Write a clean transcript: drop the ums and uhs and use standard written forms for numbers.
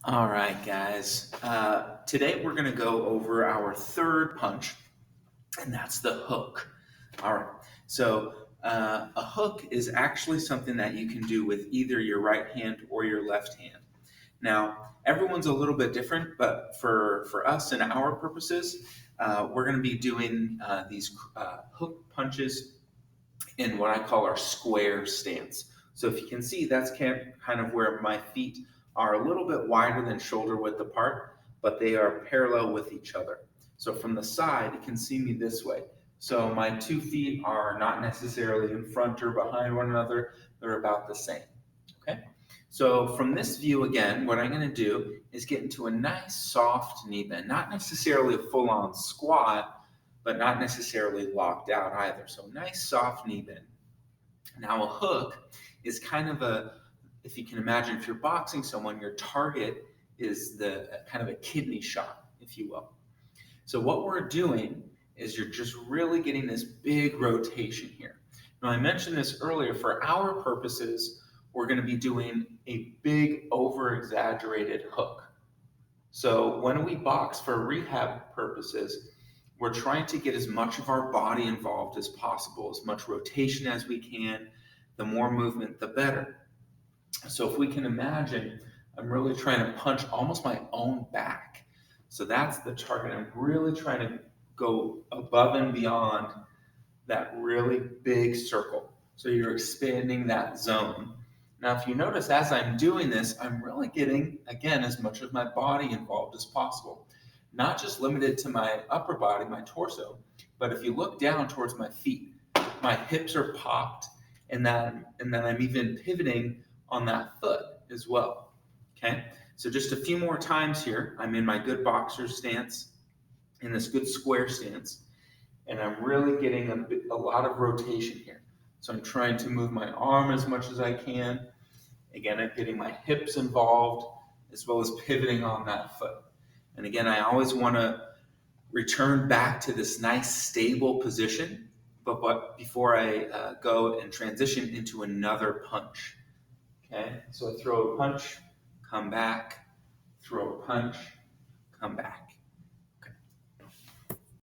All right, guys. Today we're going to go over our third punch, and that's the hook. All right. So a hook is actually something that you can do with either your right hand or your left hand. Now, everyone's a little bit different, but for us and our purposes, we're going to be doing these hook punches in what I call our square stance. So if you can see, that's kind of where my feet are a little bit wider than shoulder width apart, but they are parallel with each other. So from the side, you can see me this way. So my 2 feet are not necessarily in front or behind one another, they're about the same. Okay? So from this view again, what I'm going to do is get into a nice soft knee bend, not necessarily a full-on squat, but not necessarily locked out either. So nice soft knee bend. Now a hook is kind of if you can imagine, if you're boxing someone, your target is the kind of a kidney shot, if you will. So what we're doing is you're just really getting this big rotation here. Now I mentioned this earlier, for our purposes, we're going to be doing a big over-exaggerated hook. So when we box for rehab purposes, we're trying to get as much of our body involved as possible, as much rotation as we can. The more movement, the better. So if we can imagine, I'm really trying to punch almost my own back. So that's the target. I'm really trying to go above and beyond that really big circle. So you're expanding that zone. Now, if you notice, as I'm doing this, I'm really getting, again, as much of my body involved as possible. Not just limited to my upper body, my torso, but if you look down towards my feet, my hips are popped, and then I'm even pivoting on that foot as well. Okay? So just a few more times here. I'm in my good boxer stance, in this good square stance, and I'm really getting a lot of rotation here. So I'm trying to move my arm as much as I can. Again, I'm getting my hips involved as well as pivoting on that foot. And again, I always want to return back to this nice stable position, but before I go and transition into another punch. Okay, so I throw a punch, come back, throw a punch, come back.